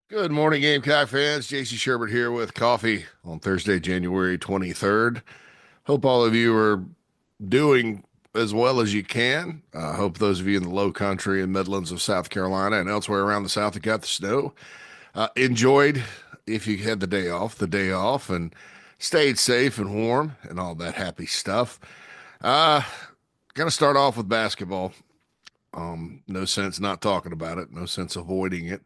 Good morning, Gamecock fans. JC Shurburtt here with coffee on Thursday, January 23rd. Hope all of you are doing as well as you can. Hope those of you in the low country and Midlands of South Carolina and elsewhere around the South that got the snow enjoyed, if you had the day off, and stayed safe and warm and all that happy stuff. Uh, Gonna start off with basketball. No sense not talking about it, no sense avoiding it.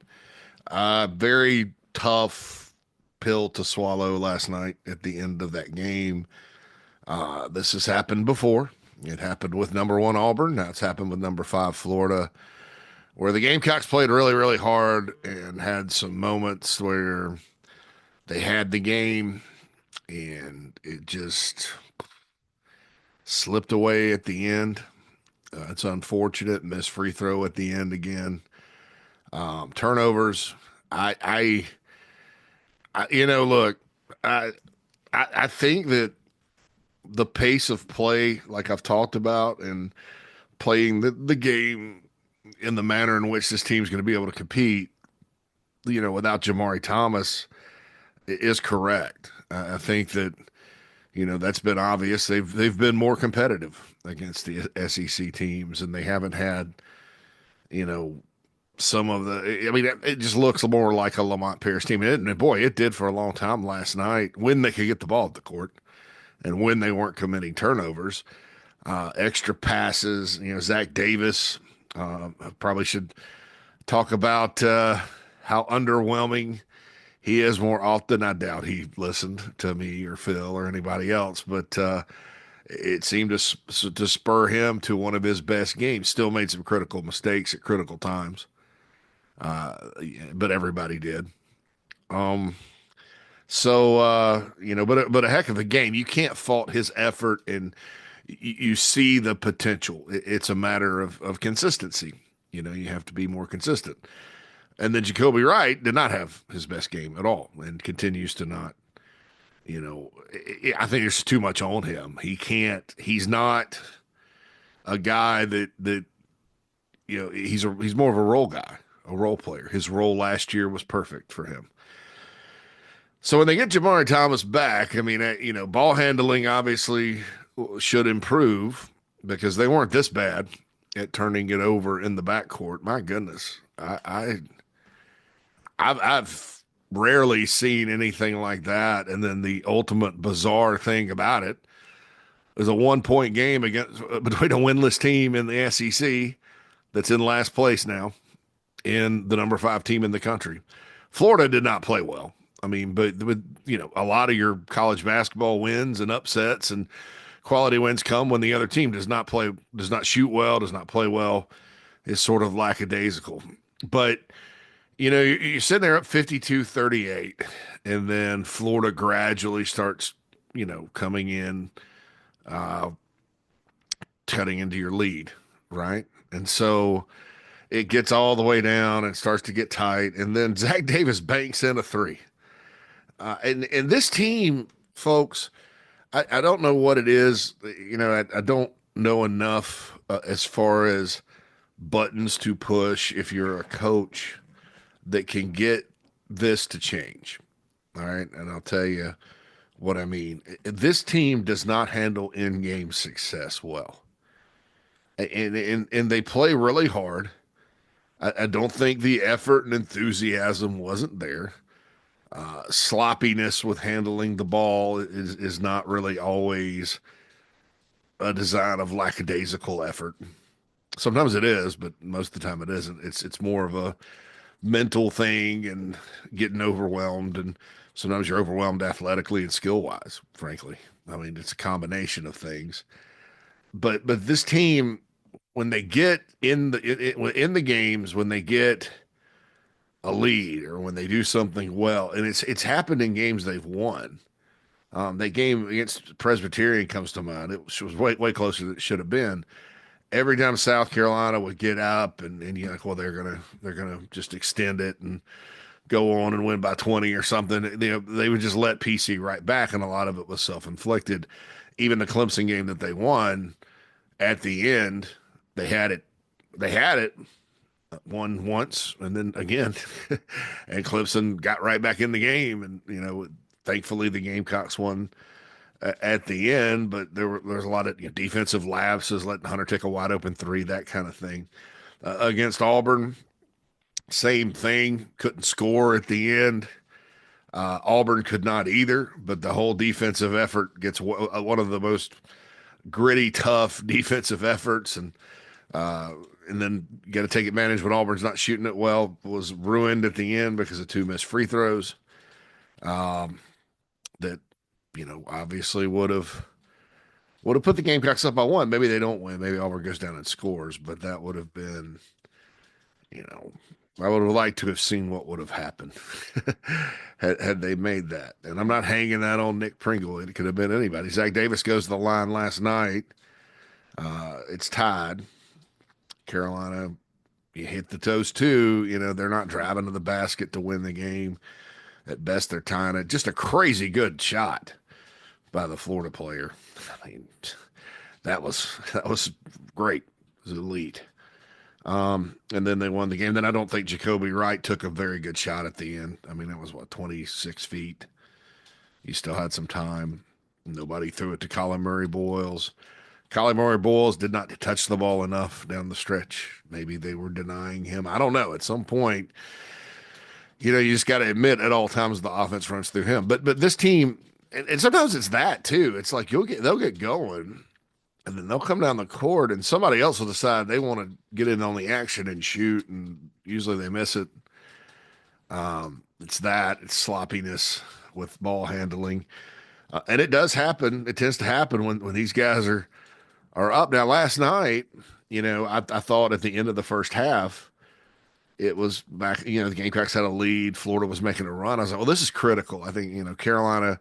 Very tough pill to swallow last night at the end of that game. This has happened before. It happened with number one Auburn. Now it's happened with number five Florida, where the Gamecocks played really, really hard and had some moments where they had the game and it just slipped away at the end. It's unfortunate. Missed free throw at the end again. Turnovers. I, I look, I, I think that the pace of play, like I've talked about, and playing the game in the manner in which this team's going to be able to compete, without Jamari Thomas, is correct. I think that that's been obvious. They've been more competitive against the SEC teams, and they haven't had you know some of the. I mean, it just looks more like a Lamont Paris team, and boy, it did for a long time last night when they could get the ball at the court and when they weren't committing turnovers, extra passes. Zach Davis. I probably should talk about how underwhelming he is more often. I doubt he listened to me or Phil or anybody else, but it seemed to spur him to one of his best games. Still made some critical mistakes at critical times, uh, but everybody did. Um, but a heck of a game. You can't fault his effort, and you see the potential. It's a matter of consistency. You have to be more consistent. And then Jacoby Wright did not have his best game at all, and continues to not. I think there's too much on him. He can't. He's not a guy that he's more of a role guy, a role player. His role last year was perfect for him. So when they get Jamari Thomas back, I mean, ball handling obviously should improve because they weren't this bad at turning it over in the backcourt. My goodness, I've rarely seen anything like that. And then the ultimate bizarre thing about it is a 1 point game against between a winless team in the SEC that's in last place now and the number five team in the country. Florida did not play well. I mean, but with a lot of your college basketball wins and upsets and quality wins come when the other team does not shoot well, does not play well, is sort of lackadaisical. But you're sitting there up 52-38, and then Florida gradually starts, coming in, uh, cutting into your lead, right? And so it gets all the way down and starts to get tight, and then Zach Davis banks in a three. And this team, folks, I don't know what it is. I don't know enough as far as buttons to push if you're a coach that can get this to change. All right. And I'll tell you what I mean. This team does not handle in game success well. And they play really hard. I don't think the effort and enthusiasm wasn't there. Sloppiness with handling the ball is not really always a design of lackadaisical effort. Sometimes it is, but most of the time it isn't. It's more of a mental thing and getting overwhelmed, and sometimes you're overwhelmed athletically and skill wise. Frankly, I mean it's a combination of things. But this team, when they get in the games, when they get a lead or when they do something well, and it's happened in games they've won. That game against Presbyterian comes to mind. It was way closer than it should have been. Every time South Carolina would get up and you're like, well, they're gonna just extend it and go on and win by 20 or something. They would just let PC right back, and a lot of it was self-inflicted. Even the Clemson game that they won at the end, they had it, won once, and then again, and Clemson got right back in the game, and thankfully the Gamecocks won at the end. But there's a lot of defensive lapses, letting Hunter take a wide open three, that kind of thing. Against Auburn, same thing, couldn't score at the end. Auburn could not either, but the whole defensive effort gets one of the most gritty, tough defensive efforts, uh, and then you got to take advantage when Auburn's not shooting it well. Was ruined at the end because of two missed free throws. That obviously would have put the Gamecocks up by one. Maybe they don't win. Maybe Auburn goes down and scores, but that would have been, you know, I would have liked to have seen what would have happened had they made that. And I'm not hanging that on Nick Pringle. It could have been anybody. Zach Davis goes to the line last night. It's tied. Carolina, you hit the toast too. They're not driving to the basket to win the game. At best, they're tying it. Just a crazy good shot by the Florida player. I mean, that was great. It was elite. And then they won the game. Then I don't think Jacoby Wright took a very good shot at the end. I mean, that was 26 feet. He still had some time. Nobody threw it to Colin Murray Boyles. Colin Murray Boyles did not touch the ball enough down the stretch. Maybe they were denying him. I don't know. At some point, you just got to admit at all times the offense runs through him. But this team, and sometimes it's that too. It's like they'll get going, and then they'll come down the court, and somebody else will decide they want to get in on the action and shoot, and usually they miss it. It's sloppiness with ball handling, and it does happen. It tends to happen when these guys are up. Now, last night, I thought at the end of the first half, it was back. The Gamecocks had a lead. Florida was making a run. I was like, well, this is critical. I think Carolina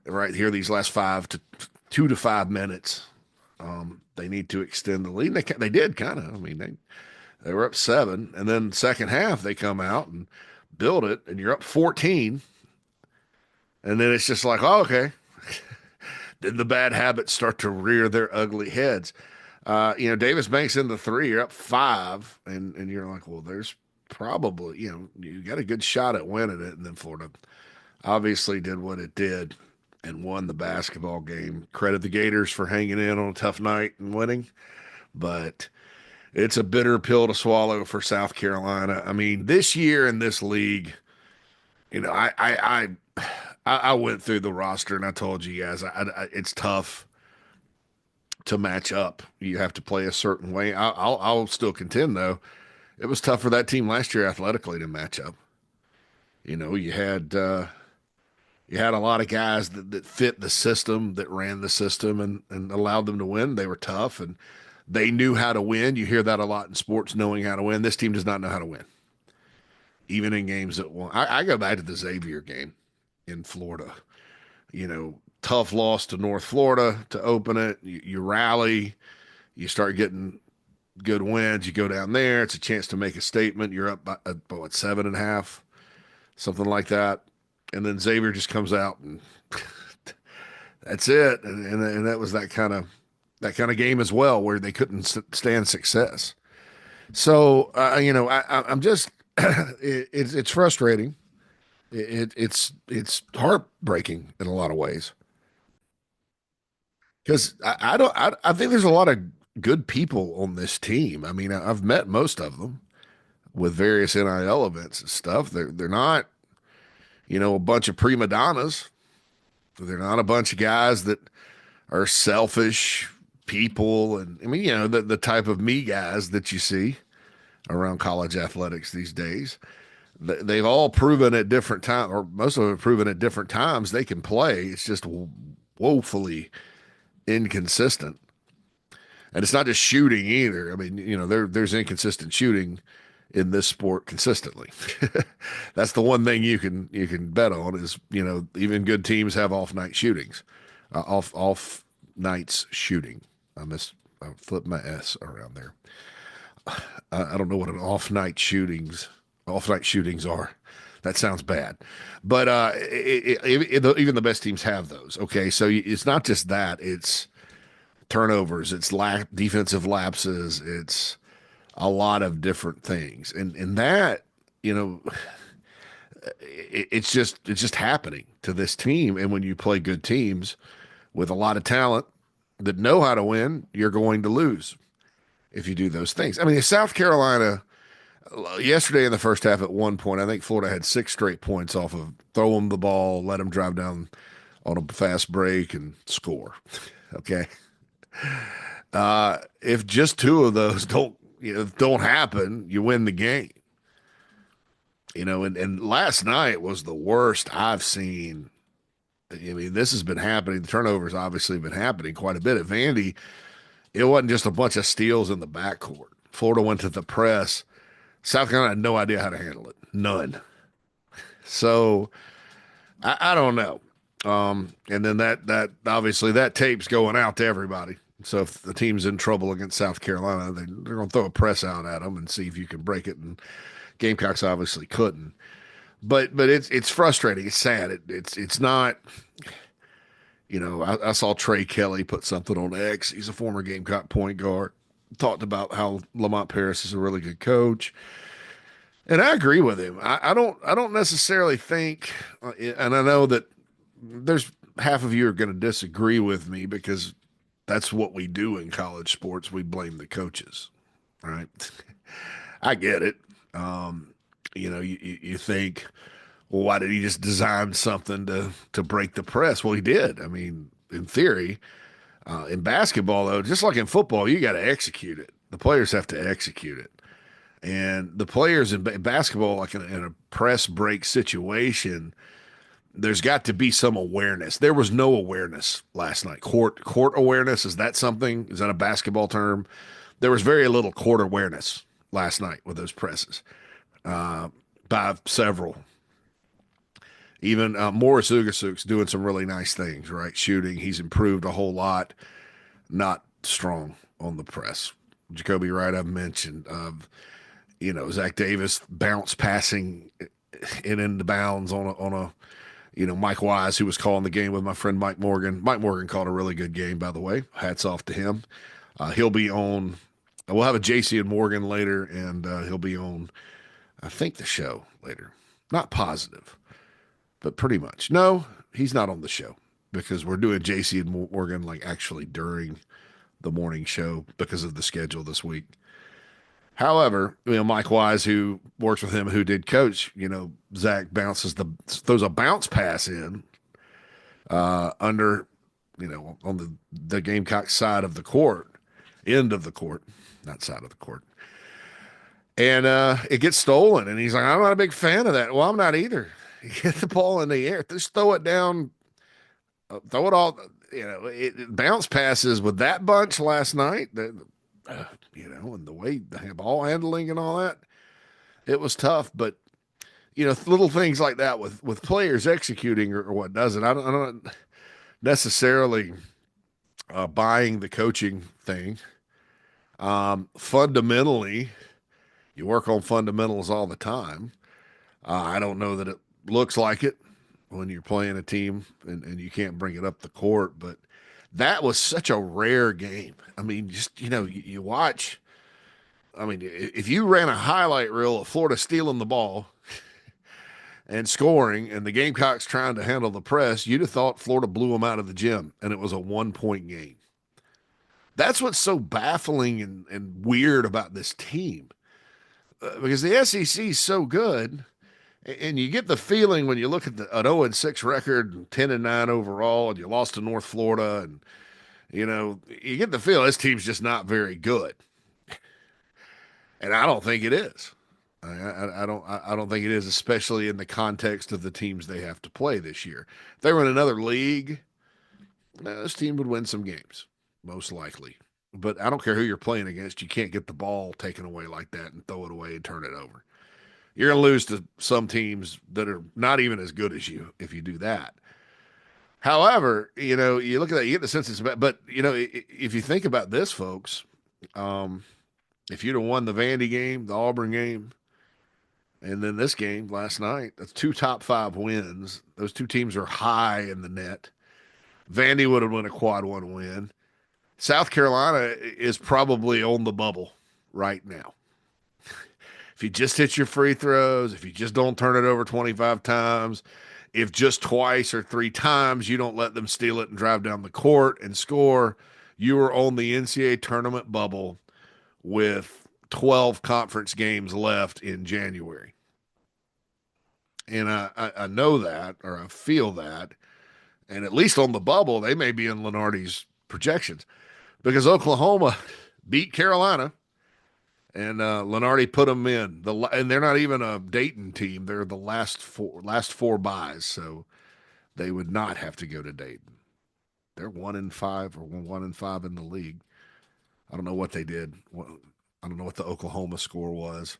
right here these last 2 to 5 minutes. They need to extend the lead. They did kind of. I mean, they were up 7, and then second half they come out and build it, and you're up 14, and then it's just like, oh, okay. Did the bad habits start to rear their ugly heads? Davis banks in the 3. You're up 5, and you're like, well, there's probably you got a good shot at winning it, and then Florida obviously did what it did and won the basketball game. Credit the Gators for hanging in on a tough night and winning, but it's a bitter pill to swallow for South Carolina. I mean, this year in this league, I went through the roster and I told you guys it's tough to match up. You have to play a certain way. I'll still contend though. It was tough for that team last year athletically to match up. You had a lot of guys that fit the system, that ran the system and allowed them to win. They were tough and they knew how to win. You hear that a lot in sports, knowing how to win. This team does not know how to win, even in games that won. I go back to the Xavier game in Florida. Tough loss to North Florida to open it. You rally, you start getting good wins. You go down there. It's a chance to make a statement. You're up by what, 7.5, something like that. And then Xavier just comes out and that's it. And that was that kind of game as well, where they couldn't stand success. So I'm just it's frustrating. It's heartbreaking in a lot of ways because I think there's a lot of good people on this team. I mean, I've met most of them with various NIL events and stuff. They're not a bunch of prima donnas. They're not a bunch of guys that are selfish people, and I mean, the type of me guys that you see around college athletics these days. They've all proven at different times, or most of them have proven at different times they can play. It's just woefully inconsistent, and it's not just shooting either. I mean, there's inconsistent shooting in this sport consistently. That's the one thing you can bet on is even good teams have off night shootings, off nights shooting. I flipped my S around there. I don't know what an off night shootings are. That sounds bad, but even the best teams have those. Okay, so it's not just that; it's turnovers, it's defensive lapses, it's a lot of different things. And that, you know, it's just happening to this team. And when you play good teams with a lot of talent that know how to win, you're going to lose if you do those things. I mean, South Carolina yesterday in the first half at one point, I think Florida had 6 straight points off of throw them the ball, let them drive down on a fast break and score. Okay. If just two of those don't happen, you win the game. And last night was the worst I've seen. I mean, this has been happening. The turnovers obviously been happening quite a bit at Vandy. It wasn't just a bunch of steals in the backcourt. Florida went to the press. South Carolina had no idea how to handle it. None. So I don't know. And then that obviously that tape's going out to everybody. So if the team's in trouble against South Carolina, they're going to throw a press out at them and see if you can break it. And Gamecocks obviously couldn't. But it's frustrating. It's sad. It's not. I saw Trey Kelly put something on X. He's a former Gamecock point guard. Talked about how Lamont Paris is a really good coach, and I agree with him. I don't necessarily think, and I know that there's half of you are going to disagree with me because that's what we do in college sports. We blame the coaches, right? I get it. You think, well, why did he just design something to break the press? Well, he did. I mean, in theory, in basketball, though, just like in football, you got to execute it. The players have to execute it. And the players in basketball, like in a press break situation, there's got to be some awareness. There was no awareness last night. Court awareness, is that something? Is that a basketball term? There was very little court awareness last night with those presses by several. Even Morris Ugasuk's doing some really nice things, right? Shooting. He's improved a whole lot. Not strong on the press. Jacoby Wright, I've mentioned. Zach Davis bounce passing into bounds on a Mike Wise, who was calling the game with my friend Mike Morgan. Mike Morgan called a really good game, by the way. Hats off to him. He'll be on. We'll have a JC and Morgan later, and he'll be on, I think, the show later. Not positive, but pretty much. No, he's not on the show because we're doing JC and Morgan like actually during the morning show because of the schedule this week. However, Mike Wise, who works with him, who did coach, Zach throws a bounce pass in under, on the Gamecock side of the court, end of the court, not side of the court. And it gets stolen. And he's like, I'm not a big fan of that. Well, I'm not either. Get the ball in the air. Just throw it down. Throw it all. Bounce passes with that bunch last night. And the way the ball handling and all that, it was tough. But little things like that with players executing or what doesn't. I'm not necessarily buying the coaching thing. Fundamentally, you work on fundamentals all the time. I don't know that it looks like it when you're playing a team and you can't bring it up the court, but that was such a rare game. I mean, just, you watch. I mean, if you ran a highlight reel of Florida stealing the ball and scoring and the Gamecocks trying to handle the press, you'd have thought Florida blew them out of the gym and it was a 1-point game. That's what's so baffling and weird about this team. Because the SEC is so good, and you get the feeling when you look at an 0-6 record, 10-9 overall, and you lost to North Florida, and you get the feel this team's just not very good. And I don't think it is. I don't think it is, especially in the context of the teams they have to play this year. If they were in another league, this team would win some games, most likely. But I don't care who you're playing against. You can't get the ball taken away like that and throw it away and turn it over. You're going to lose to some teams that are not even as good as you if you do that. However, you look at that, you get the sense it's about, but, if you think about this, folks, if you'd have won the Vandy game, the Auburn game, and then this game last night, that's 2 top 5 wins. Those 2 teams are high in the net. Vandy would have won a quad 1 win. South Carolina is probably on the bubble right now. if you just hit your free throws, if you just don't turn it over 25 times, if just twice or three times you don't let them steal it and drive down the court and score, you are on the NCAA tournament bubble with 12 conference games left in January. And I know that, or I feel that. And at least on the bubble, they may be in Lenardi's projections because Oklahoma beat Carolina and Lenardi put them in. And they're not even a Dayton team. They're the last four buys, so they would not have to go to Dayton. They're 1-5 or 1-5 in the league. I don't know what they did. I don't know what the Oklahoma score was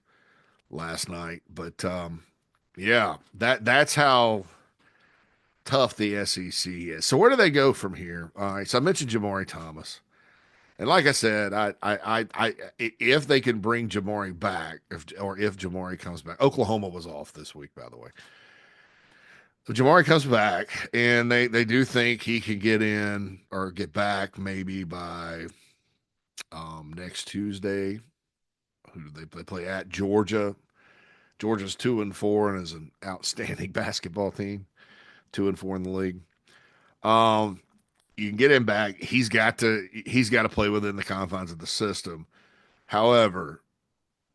last night, but yeah, that's how tough the SEC is. So where do they go from here? All right. So I mentioned Jamari Thomas, and like I said, if they can bring Jamari back, if Jamari comes back, Oklahoma was off this week, by the way. So Jamari comes back, and they do think he can get in or get back maybe by next Tuesday. Who do they play at? Georgia. Georgia's 2-4 and is an outstanding basketball team. 2-4 in the league. You can get him back. He's got to play within the confines of the system. However,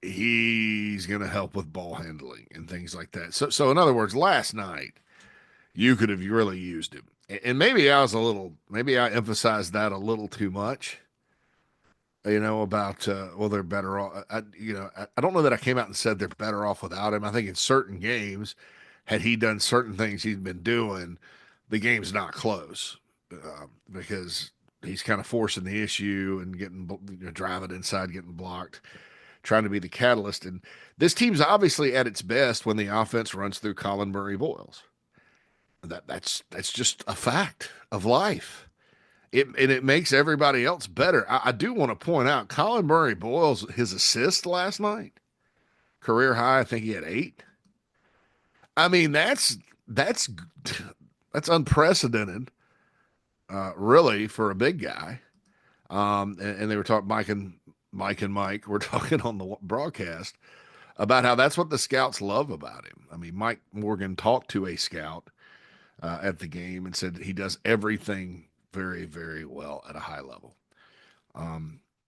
he's going to help with ball handling and things like that. So in other words, last night you could have really used him, and maybe I emphasized that a little too much. About they're better off. I don't know that I came out and said they're better off without him. I think in certain games, had he done certain things he's been doing, the game's not close because he's kind of forcing the issue and getting driving inside, getting blocked, trying to be the catalyst. And this team's obviously at its best when the offense runs through Colin Murray Boyles. That's just a fact of life. It makes everybody else better. I do want to point out Colin Murray Boyles, his assist last night, career high. I think he had 8. I mean, that's unprecedented, really, for a big guy. And they were talking, Mike were talking on the broadcast about how that's what the scouts love about him. I mean, Mike Morgan talked to a scout at the game and said he does everything very, very well at a high level.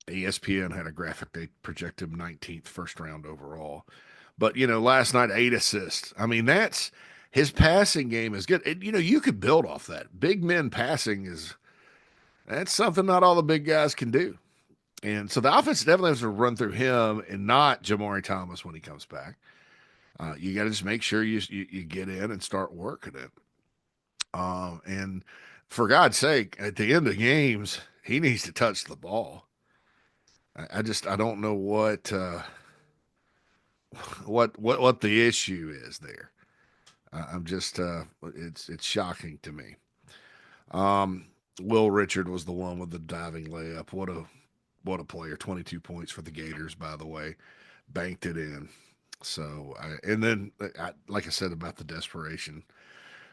ESPN had a graphic. They project him 19th first round overall. But, last night, 8 assists. I mean, his passing game is good. You could build off that. Big men passing that's something not all the big guys can do. And so the offense definitely has to run through him and not Jamari Thomas when he comes back. You got to just make sure you get in and start working it. And for God's sake, at the end of games, he needs to touch the ball. I don't know what the issue is there. I'm just it's shocking to me. Will Richard was the one with the diving layup. What a player! 22 points for the Gators, by the way, banked it in. So like I said about the desperation.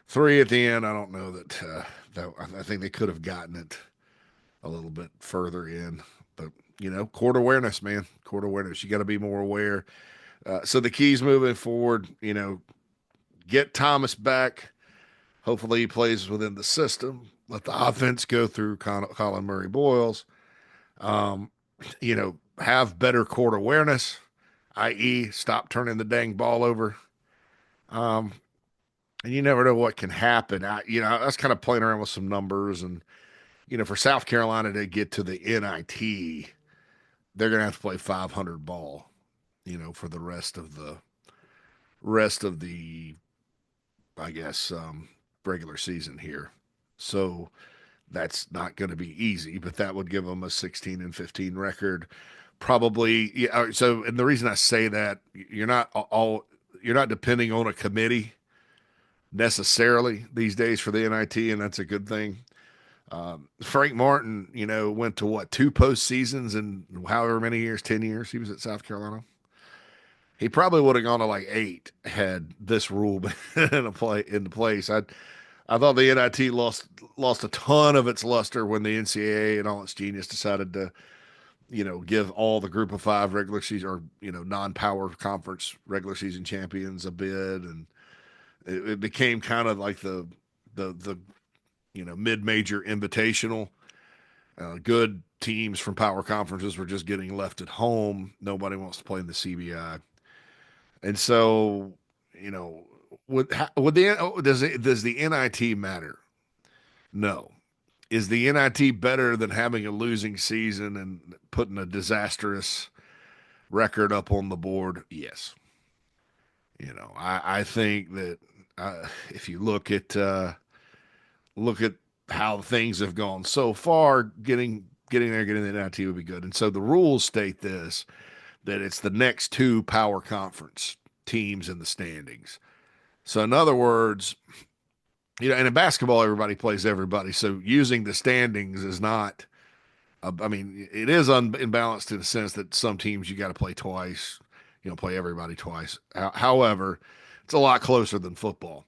3 at the end. I don't know that I think they could have gotten it a little bit further in, but court awareness, man, court awareness. You got to be more aware. So the keys moving forward, get Thomas back. Hopefully he plays within the system. Let the offense go through Colin Murray Boyles. Have better court awareness, i.e., stop turning the dang ball over. And you never know what can happen. I was kind of playing around with some numbers, and for South Carolina to get to the NIT, they're going to have to play 500 ball, for the rest of the, I guess, regular season here. So that's not going to be easy, but that would give them a 16-15 record, probably. Yeah. So, and the reason I say that, you're not depending on a committee necessarily these days for the NIT, and that's a good thing. Frank Martin, went to 2 postseasons in however many years, 10 years he was at South Carolina. He probably would have gone to 8 had this rule been into place. I thought the NIT lost a ton of its luster when the NCAA and all its genius decided to give all the group of five regular season or, non-power conference regular season champions a bid. And it became kind of like the mid-major invitational. Good teams from power conferences were just getting left at home. Nobody wants to play in the CBI. And so, you know, does the NIT matter? No. Is the NIT better than having a losing season and putting a disastrous record up on the board? Yes. I think that if you look at how things have gone so far, getting the NIT would be good. And so the rules state this, that it's the next two power conference teams in the standings. So in other words, and in basketball, everybody plays everybody. So using the standings is not. I mean, it is imbalanced in the sense that some teams you got to play twice. Play everybody twice. However, it's a lot closer than football.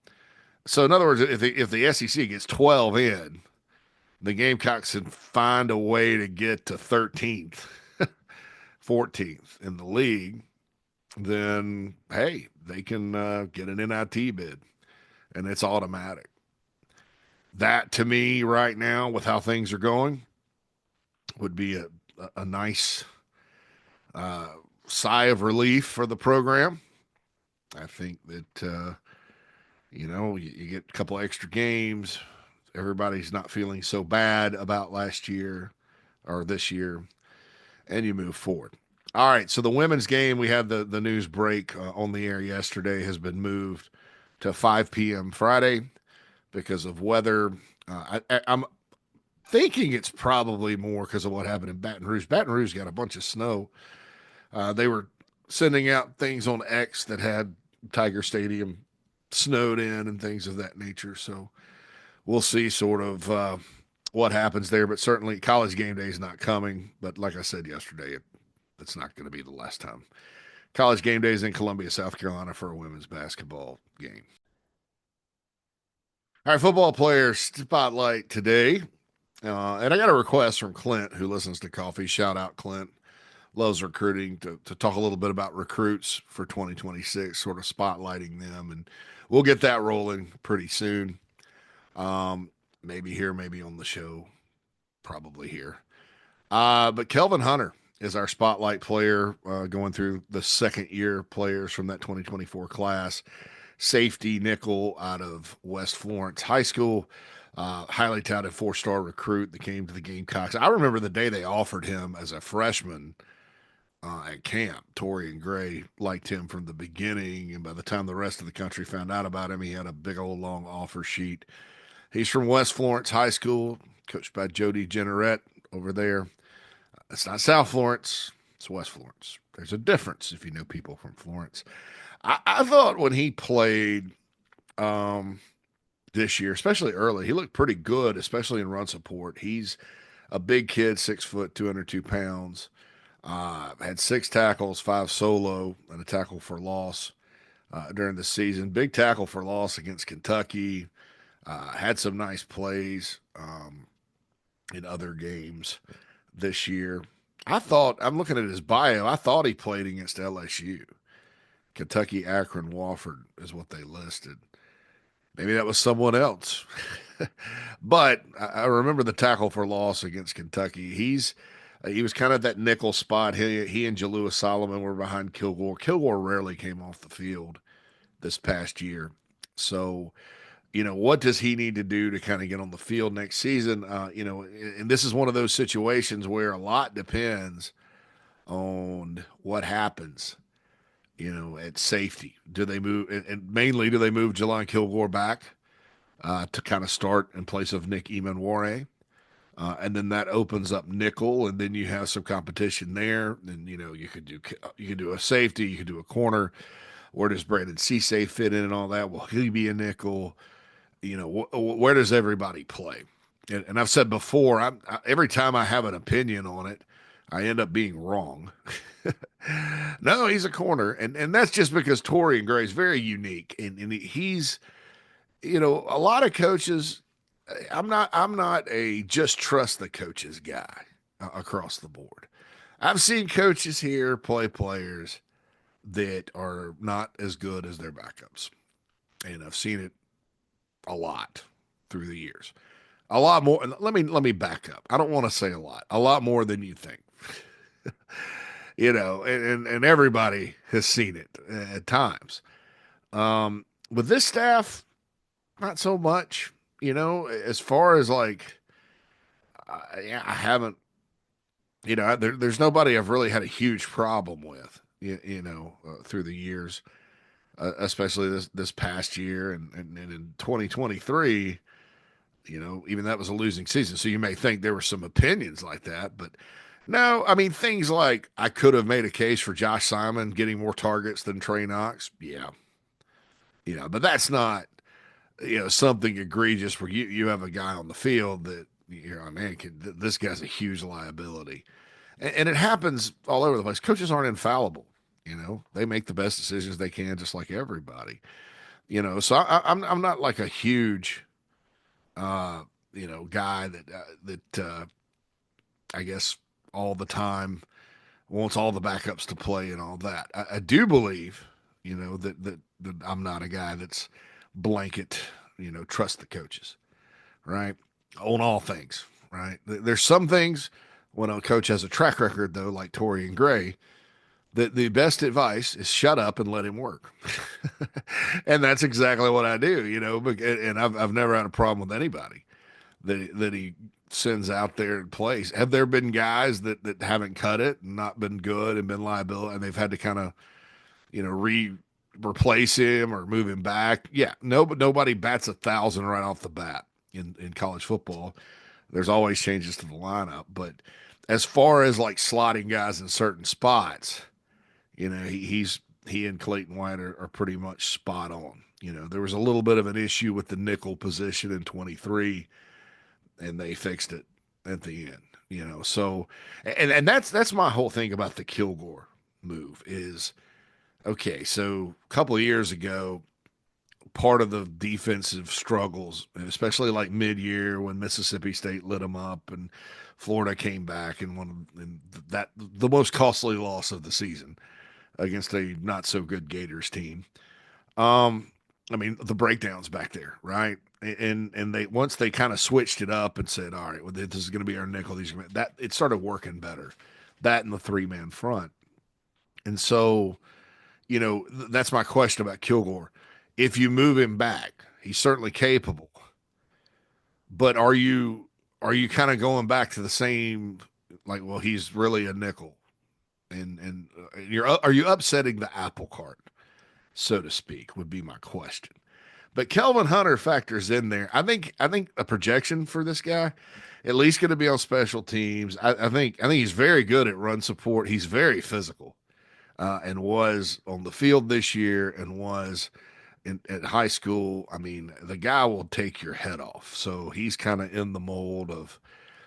So in other words, if the SEC gets 12 in, the Gamecocks can find a way to get to 13th, 14th in the league, then hey, they can get an NIT bid, and it's automatic. That to me right now, with how things are going, would be a nice uh, sigh of relief for the program. I think that you get a couple extra games. Everybody's not feeling so bad about last year or this year, and you move forward. All right, so the women's game, we had the news break on the air yesterday, has been moved to 5 p.m. Friday because of weather. I'm thinking it's probably more because of what happened in Baton Rouge. Baton Rouge got a bunch of snow. They were sending out things on X that had Tiger Stadium snowed in and things of that nature. So we'll see sort of what happens there. But certainly college game day is not coming. But like I said yesterday, it's not going to be the last time. College game day is in Columbia, South Carolina for a women's basketball game. All right, football players spotlight today. And I got a request from Clint, who listens to Coffee. Shout out, Clint. Loves recruiting, to talk a little bit about recruits for 2026, sort of spotlighting them. And we'll get that rolling pretty soon. Maybe here, maybe on the show, probably here. But Kelvin Hunter is our spotlight player going through the second year players from that 2024 class. Safety nickel out of West Florence High School. Highly touted 4-star recruit that came to the Gamecocks. I remember the day they offered him as a freshman at camp. Tori and Gray liked him from the beginning, and by the time the rest of the country found out about him, he had a big old long offer sheet. He's from West Florence High School, coached by Jody Jenneret over there. It's not South Florence, it's West Florence. There's a difference if you know people from Florence. I thought when he played this year, especially early, he looked pretty good, especially in run support. He's a big kid, 6 foot, 202 pounds. Had 6 tackles, 5 solo, and a tackle for loss during the season. Big tackle for loss against Kentucky. Had some nice plays in other games this year. I'm looking at his bio, I thought he played against LSU. Kentucky, Akron, Wofford is what they listed. Maybe that was someone else. But I remember the tackle for loss against Kentucky. He was kind of that nickel spot. He and Jalua Solomon were behind Kilgore. Kilgore rarely came off the field this past year. So, what does he need to do to kind of get on the field next season? And this is one of those situations where a lot depends on what happens, at safety. Do they move, and mainly do they move Jelon Kilgore back to kind of start in place of Nick Emanware? And then that opens up nickel, and then you have some competition there. And you could do a safety, you could do a corner. Where does Brandon Cisse fit in and all that? Will he be a nickel? Where does everybody play? And I've said before, every time I have an opinion on it, I end up being wrong. No, he's a corner, and that's just because Tori and Gray is very unique, and he's, a lot of coaches. I'm not a just trust the coaches guy across the board. I've seen coaches here play players that are not as good as their backups, and I've seen it a lot through the years. A lot more. Let me back up. I don't want to say a lot. A lot more than you think. And everybody has seen it at times. With this staff, not so much. As far as like, yeah, I haven't. There's nobody I've really had a huge problem with. Through the years, especially this past year and in 2023. Even that was a losing season. So you may think there were some opinions like that, but no, I mean, things like I could have made a case for Josh Simon getting more targets than Trey Knox. Yeah. But that's not, something egregious where you have a guy on the field that you're like, man, this guy's a huge liability. And it happens all over the place. Coaches aren't infallible. They make the best decisions they can, just like everybody. So I'm not like a huge guy that I guess all the time wants all the backups to play and all that. I do believe, that I'm not a guy that's blanket, trust the coaches, right? On all things, right? There's some things when a coach has a track record, though, like Torian Gray, that the best advice is shut up and let him work. And that's exactly what I do, and I've never had a problem with anybody that he sends out there and plays. Have there been guys that haven't cut it and not been good and been liability and they've had to kind of, replace him or move him back? Yeah, no, but nobody bats 1,000 right off the bat in college football. There's always changes to the lineup, but as far as like slotting guys in certain spots, he and Clayton White are pretty much spot on. There was a little bit of an issue with the nickel position in 23, and they fixed it at the end. So and that's my whole thing about the Kilgore move is okay. So a couple of years ago, part of the defensive struggles, especially like mid-year when Mississippi State lit them up and Florida came back and that the most costly loss of the season against a not so good Gators team. I mean, the breakdowns back there, right? And they once they kind of switched it up and said, all right, well, this is going to be our nickel. That it started working better. That and the 3-man front. And so, that's my question about Kilgore. If you move him back, he's certainly capable. But are you kind of going back to the same like, well, he's really a nickel, and are you upsetting the apple cart, so to speak, would be my question. But Kelvin Hunter factors in there. I think a projection for this guy, at least going to be on special teams. I think he's very good at run support. He's very physical, and was on the field this year and was at high school. I mean, the guy will take your head off. So he's kind of in the mold of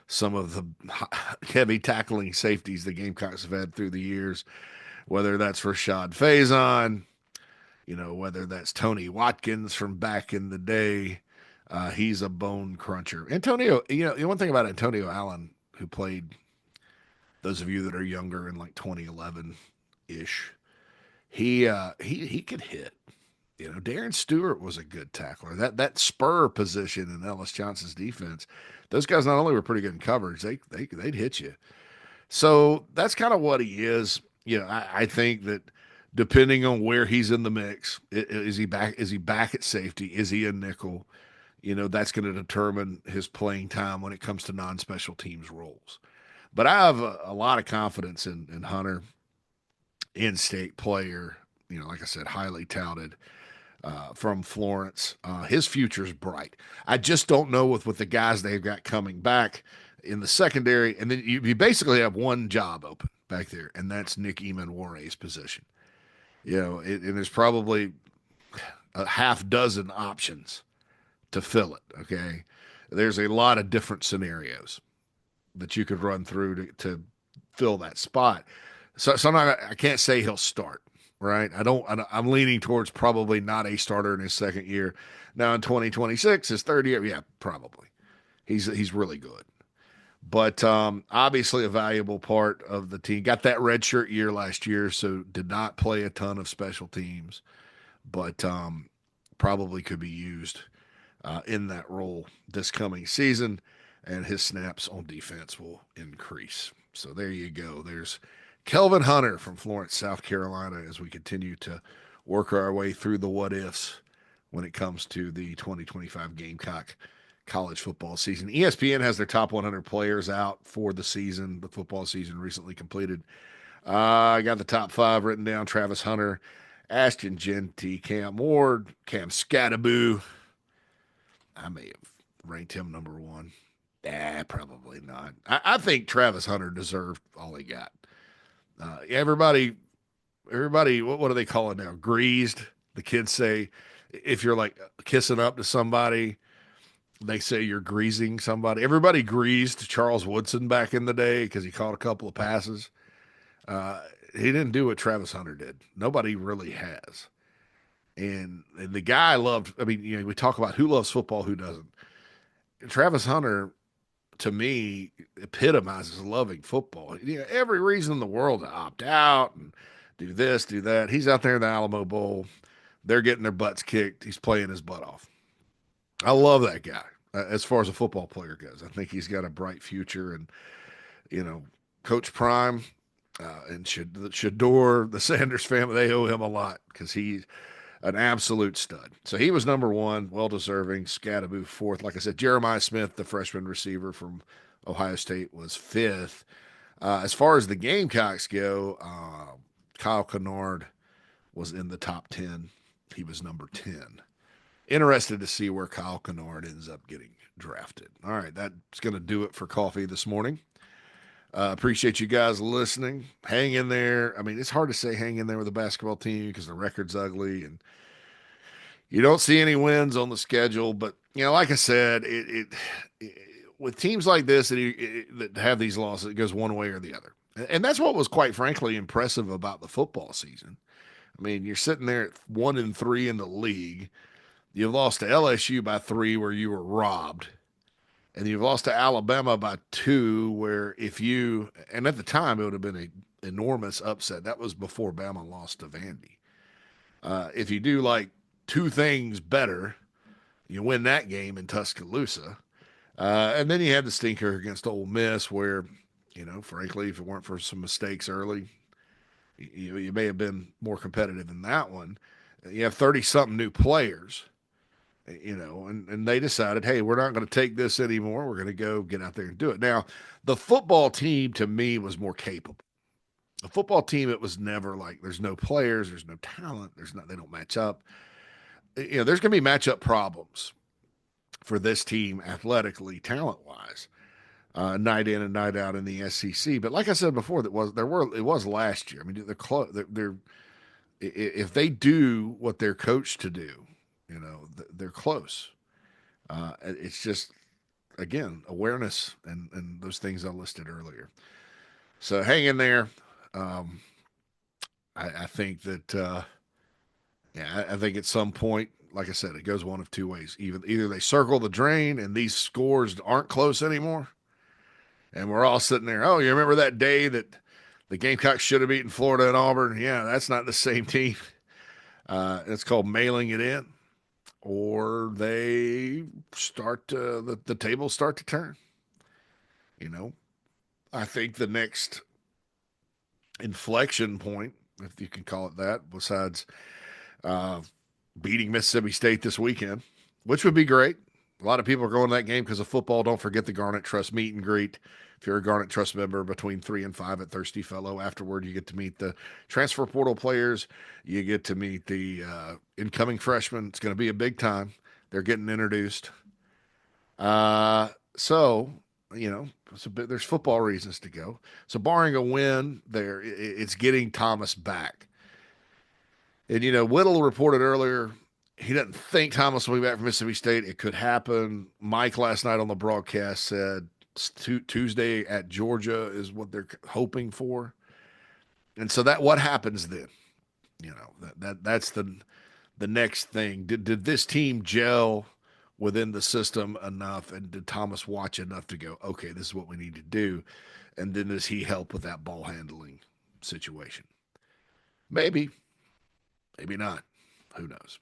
some of the heavy tackling safeties the Gamecocks have had through the years, whether that's Rashad Faison, whether that's Tony Watkins from back in the day. He's a bone cruncher. Antonio, one thing about Antonio Allen, who played, those of you that are younger in like 2011 ish, he could hit. Darren Stewart was a good tackler. That spur position in Ellis Johnson's defense, those guys not only were pretty good in coverage, they'd hit you. So that's kind of what he is. I think that depending on where he's in the mix, is he back? Is he back at safety? Is he a nickel? That's going to determine his playing time when it comes to non-special teams roles. But I have a lot of confidence in Hunter, in-state player. Like I said, highly touted from Florence. His future's bright. I just don't know with the guys they've got coming back in the secondary, and then you basically have one job open back there, and that's Nick Eamon-Warre's position. And there's probably a half dozen options to fill it. Okay, there's a lot of different scenarios that you could run through to fill that spot. So I can't say he'll start. Right, I'm leaning towards probably not a starter in his second year. Now in 2026, his third year, yeah, probably. He's really good. But obviously a valuable part of the team. Got that redshirt year last year, so did not play a ton of special teams, but probably could be used in that role this coming season, and his snaps on defense will increase. So there you go. There's Kelvin Hunter from Florence, South Carolina, as we continue to work our way through the what ifs when it comes to the 2025 Gamecock college football season. ESPN has their top 100 players out for the season. The football season recently completed. I got the top five written down: Travis Hunter, Ashton Genty, Cam Ward, Cam Scattaboo. I may have ranked him number one. Probably not. I think Travis Hunter deserved all he got. Everybody, what do they call it now? Greased. The kids say if you're like kissing up to somebody, they say you're greasing somebody. Everybody greased Charles Woodson back in the day because he caught a couple of passes. Uh, he didn't do what Travis Hunter did. Nobody really has. And the guy I loved. I mean, we talk about who loves football, who doesn't. Travis Hunter, to me, epitomizes loving football. Every reason in the world to opt out and do this, do that. He's out there in the Alamo Bowl. They're getting their butts kicked. He's playing his butt off. I love that guy as far as a football player goes. I think he's got a bright future. And, you know, Coach Prime and Shador, the Sanders family, they owe him a lot because he's an absolute stud. So he was number one, well deserving. Scattaboo fourth. Like I said, Jeremiah Smith, the freshman receiver from Ohio State, was fifth. As far as the Gamecocks go, Kyle Kennard was in the top 10. He was number 10. Interested to see where Kyle Kennard ends up getting drafted. All right, that's going to do it for coffee this morning. Appreciate you guys listening. Hang in there. I mean, it's hard to say hang in there with a basketball team because the record's ugly and you don't see any wins on the schedule. But like I said, it with teams like this that have these losses, it goes one way or the other. And that's what was quite frankly impressive about the football season. I mean, you're sitting there at 1-3 in the league. You've lost to LSU by 3, where you were robbed. And you've lost to Alabama by 2, where and at the time it would have been an enormous upset. That was before Bama lost to Vandy. If you do like two things better, you win that game in Tuscaloosa. And then you had the stinker against Ole Miss, where, frankly, if it weren't for some mistakes early, you may have been more competitive in that one. You have 30 something new players. And they decided, hey, we're not going to take this anymore. We're going to go get out there and do it. Now, the football team to me was more capable. The football team, it was never like there's no players, there's no talent, they don't match up. There's going to be matchup problems for this team athletically, talent wise, night in and night out in the SEC. But like I said before, it was last year. I mean, they're if they do what they're coached to do, they're close. It's just, again, awareness and those things I listed earlier. So hang in there. I think that, I think at some point, like I said, it goes one of two ways. Either they circle the drain and these scores aren't close anymore, and we're all sitting there, oh, you remember that day that the Gamecocks should have beaten Florida and Auburn? Yeah, that's not the same team. It's called mailing it in. Or they start the tables start to turn. I think the next inflection point, if you can call it that, besides beating Mississippi State this weekend, which would be great. A lot of people are going to that game because of football. Don't forget the Garnet Trust meet and greet. If you're a Garnet Trust member, between 3 and 5 at Thirsty Fellow. Afterward, you get to meet the transfer portal players. You get to meet the incoming freshmen. It's going to be a big time. They're getting introduced. So there's football reasons to go. So barring a win, it's getting Thomas back. And Whittle reported earlier he doesn't think Thomas will be back from Mississippi State. It could happen. Mike last night on the broadcast said Tuesday at Georgia is what they're hoping for. And so what happens then? That's the next thing. Did this team gel within the system enough, and did Thomas watch enough to go, okay, this is what we need to do? And then does he help with that ball handling situation? Maybe, maybe not. Who knows?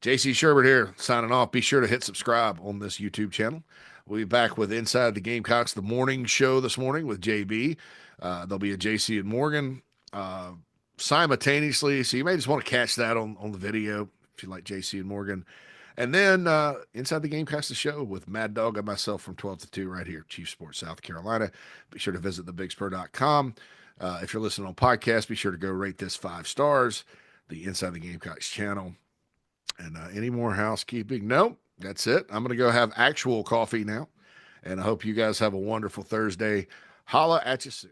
JC Shurburtt here, signing off. Be sure to hit subscribe on this YouTube channel. We'll be back with Inside the Gamecocks, the morning show this morning with JB. There'll be a JC and Morgan simultaneously, so you may just want to catch that on the video if you like JC and Morgan. And then Inside the Gamecocks, the show with Mad Dog and myself from 12 to 2 right here, Chief Sports, South Carolina. Be sure to visit thebigspur.com. If you're listening on podcast, be sure to go rate this 5 stars, the Inside the Gamecocks channel. And any more housekeeping? Nope, that's it. I'm going to go have actual coffee now. And I hope you guys have a wonderful Thursday. Holla at you soon.